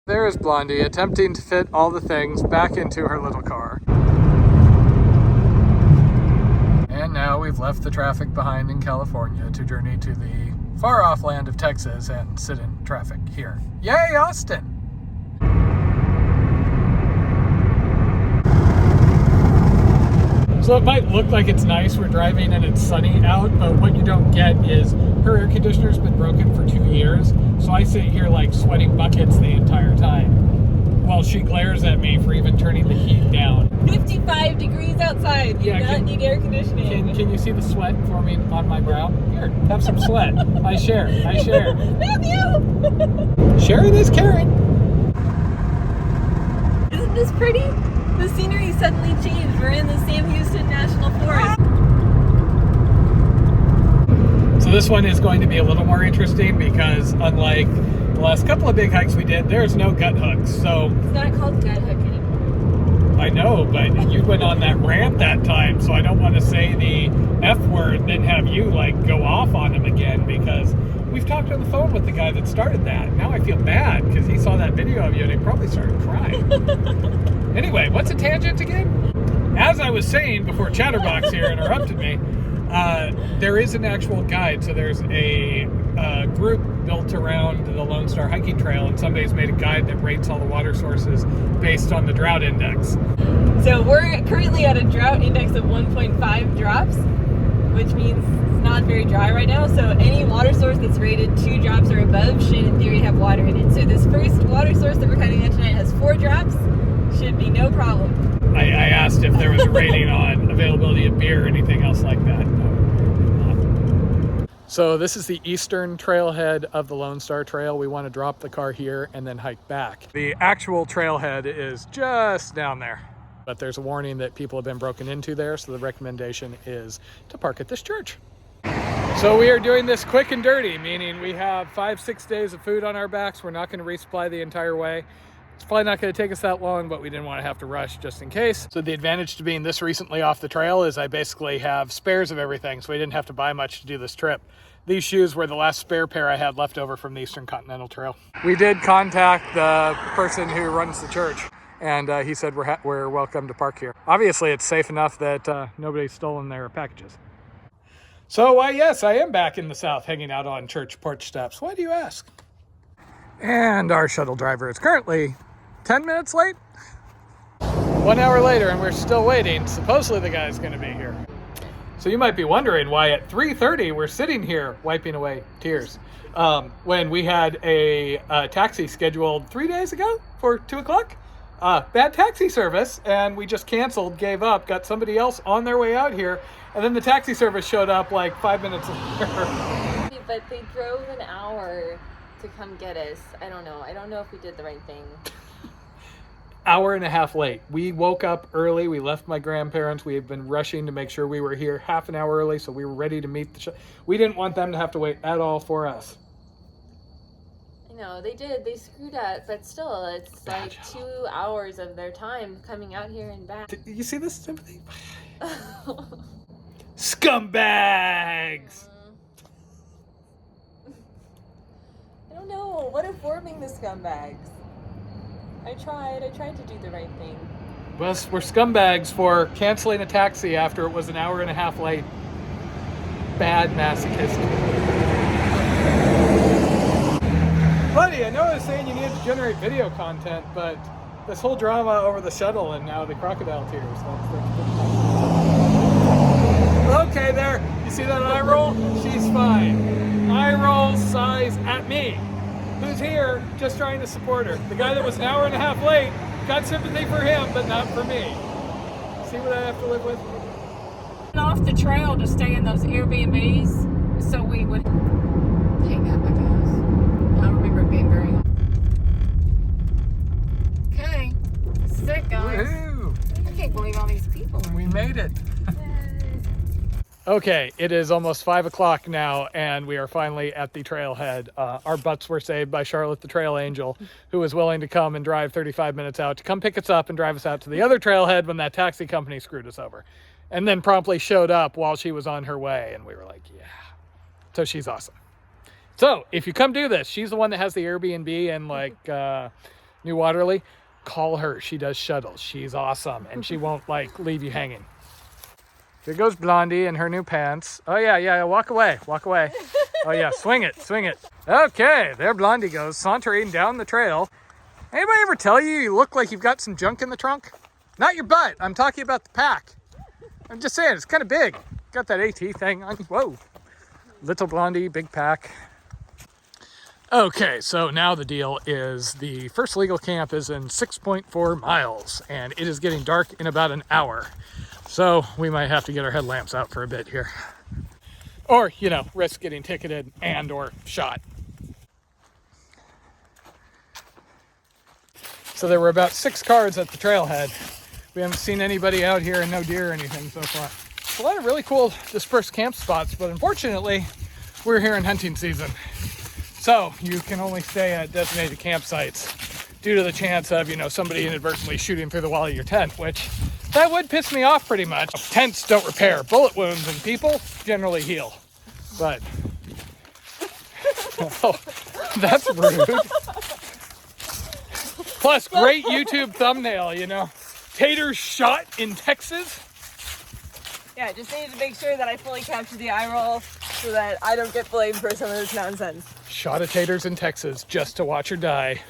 There is Blondie attempting to fit all the things back into her little car. And now we've left the traffic behind in California to journey to the far off land of Texas and sit in traffic here. Yay, Austin! So it might look like it's nice, we're driving and it's sunny out, but what you don't get is her air conditioner's been broken for 2 years, so I sit here like sweating buckets the entire time while she glares at me for even turning the heat down. 55 degrees outside. You do not need air conditioning. Can you see the sweat forming on my brow? Here, have some sweat. I share. Matthew! Sharing is caring. Isn't this pretty? The scenery suddenly changed. We're in the Sam Houston National Forest. So this one is going to be a little more interesting because unlike the last couple of big hikes we did, there's no gut hooks. So it's not called gut hook anymore. I know, but you went on that rant that time, so I don't want to say the F word, then have you like go off on him again, because we've talked on the phone with the guy that started that. Now I feel bad because he saw that video of you and he probably started crying. Anyway, what's a tangent again? As I was saying before Chatterbox here interrupted me, there is an actual guide. So there's a group built around the Lone Star Hiking Trail, and somebody's made a guide that rates all the water sources based on the drought index. So we're currently at a drought index of 1.5 drops, which means it's not very dry right now. So any water source that's rated 2 drops or above should in theory have water in it. So this first water source that we're cutting at tonight has 4 drops. Should be no problem. I asked if there was a rating on availability of beer or anything else like that. No. So this is the eastern trailhead of the Lone Star Trail. We want to drop the car here and then hike back. The actual trailhead is just down there, but there's a warning that people have been broken into there, so the recommendation is to park at this church. So we are doing this quick and dirty, meaning we have 5-6 days of food on our backs. We're not going to resupply the entire way. It's probably not going to take us that long, but we didn't want to have to rush just in case. So the advantage to being this recently off the trail is I basically have spares of everything, so we didn't have to buy much to do this trip. These shoes were the last spare pair I had left over from the Eastern Continental Trail. We did contact the person who runs the church, and he said we're welcome to park here. Obviously, it's safe enough that nobody's stolen their packages. So why, yes, I am back in the South hanging out on church porch steps. Why do you ask? And our shuttle driver is currently 10 minutes late. 1 hour later and we're still waiting. Supposedly the guy's going to be here. So you might be wondering why at 3:30 we're sitting here wiping away tears when we had a taxi scheduled 3 days ago for 2 o'clock. Bad taxi service, and we just canceled, gave up, got somebody else on their way out here, and then the taxi service showed up like 5 minutes later. But they drove an hour to come get us. I don't know if we did the right thing. Hour and a half late. We woke up early. We left my grandparents. We had been rushing to make sure we were here half an hour early, so we were ready to meet the we didn't want them to have to wait at all for us. I know, they did. They screwed up, but still, it's Bad like job. 2 hours of their time coming out here and back. You see this sympathy? Scumbags! I don't know. What if we're being the scumbags? I tried to do the right thing. Well, we're scumbags for canceling a taxi after it was an hour and a half late. Bad masochistic. Buddy, I know I was saying you needed to generate video content, but this whole drama over the shuttle and now the crocodile tears. Okay, there. You see that eye roll? She's fine. Eye roll size at me. Who's here just trying to support her. The guy that was an hour and a half late, got sympathy for him, but not for me. See what I have to live with? Off the trail to stay in those Airbnbs so we would hang out, I guess. I remember it being very... Okay, this is it, guys. Woohoo! I can't believe all these people. We made it. Okay, it is almost 5 o'clock now, and we are finally at the trailhead. Our butts were saved by Charlotte the Trail Angel, who was willing to come and drive 35 minutes out to come pick us up and drive us out to the other trailhead when that taxi company screwed us over. And then promptly showed up while she was on her way, and we were like, yeah. So she's awesome. So if you come do this, she's the one that has the Airbnb in like New Waterly, call her. She does shuttles. She's awesome, and she won't like leave you hanging. Here goes Blondie in her new pants. Oh yeah, walk away. Oh yeah, swing it. Okay, there Blondie goes, sauntering down the trail. Anybody ever tell you look like you've got some junk in the trunk? Not your butt, I'm talking about the pack. I'm just saying, it's kind of big. Got that AT thing on. Whoa. Little Blondie, big pack. Okay, so now the deal is the first legal camp is in 6.4 miles, and it is getting dark in about an hour. So we might have to get our headlamps out for a bit here. Or, you know, risk getting ticketed and or shot. So there were about 6 cars at the trailhead. We haven't seen anybody out here and no deer or anything so far. A lot of really cool dispersed camp spots, but unfortunately, we're here in hunting season. So you can only stay at designated campsites due to the chance of, you know, somebody inadvertently shooting through the wall of your tent, which that would piss me off pretty much. Tents don't repair bullet wounds, and people generally heal. But, oh, that's rude. Plus, great YouTube thumbnail, you know. Taters shot in Texas. Yeah, just needed to make sure that I fully captured the eye roll so that I don't get blamed for some of this nonsense. Shot of taters in Texas just to watch her die.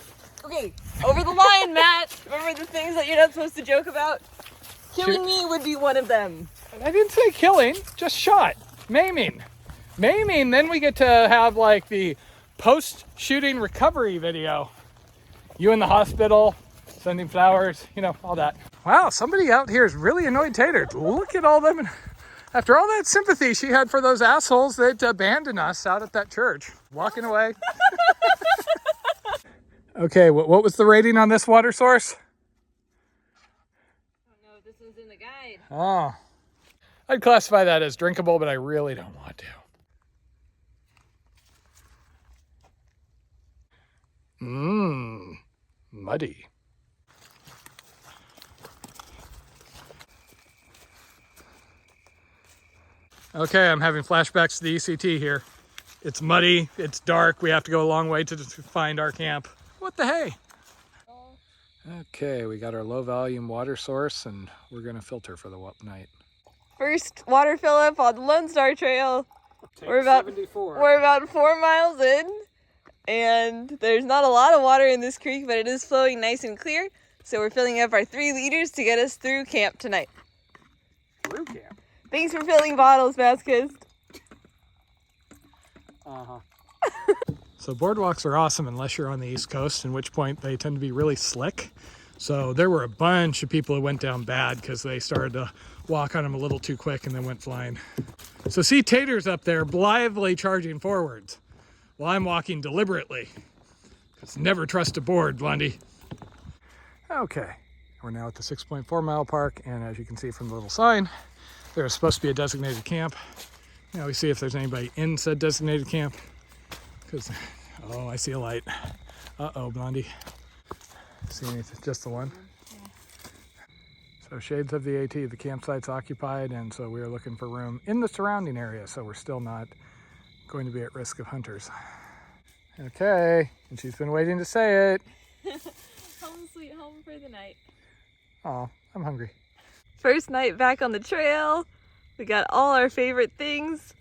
Okay, over the line, Matt. Remember the things that you're not supposed to joke about? Killing me would be one of them. I didn't say killing, just shot. Maiming. Then we get to have like the post-shooting recovery video. You in the hospital, sending flowers, you know, all that. Wow, somebody out here is really annoyed taters. Look at all them. After all that sympathy she had for those assholes that abandoned us out at that church. Walking away. Okay, what was the rating on this water source? Oh no, this one's in the guide. Oh. I'd classify that as drinkable, but I really don't want to. Muddy. Okay, I'm having flashbacks to the ECT here. It's muddy, it's dark, we have to go a long way to find our camp. What the hey? Okay, we got our low volume water source and we're gonna filter for the night. First water fill up on the Lone Star Trail. We're about 4 miles in, and there's not a lot of water in this creek, but it is flowing nice and clear. So we're filling up our 3 liters to get us through camp tonight. Through camp? Thanks for filling bottles, Vasquez. So boardwalks are awesome unless you're on the East Coast, in which point they tend to be really slick. So there were a bunch of people who went down bad because they started to walk on them a little too quick and then went flying. So see taters up there blithely charging forwards while I'm walking deliberately. Because never trust a board, Blondie. Okay, we're now at the 6.4 mile park, and as you can see from the little sign, there's supposed to be a designated camp. Now we see if there's anybody in said designated camp. Because, oh, I see a light. Uh-oh, Blondie. See anything? Just the one? Yeah. So shades of the AT, the campsite's occupied, and so we are looking for room in the surrounding area, so we're still not going to be at risk of hunters. Okay, and she's been waiting to say it. Home sweet home for the night. Oh, I'm hungry. First night back on the trail. We got all our favorite things.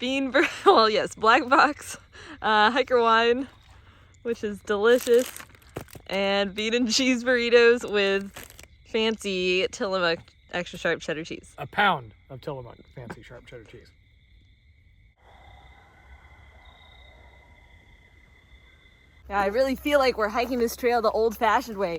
Black box, hiker wine, which is delicious, and bean and cheese burritos with fancy Tillamook extra sharp cheddar cheese. A pound of Tillamook fancy sharp cheddar cheese. Yeah, I really feel like we're hiking this trail the old-fashioned way.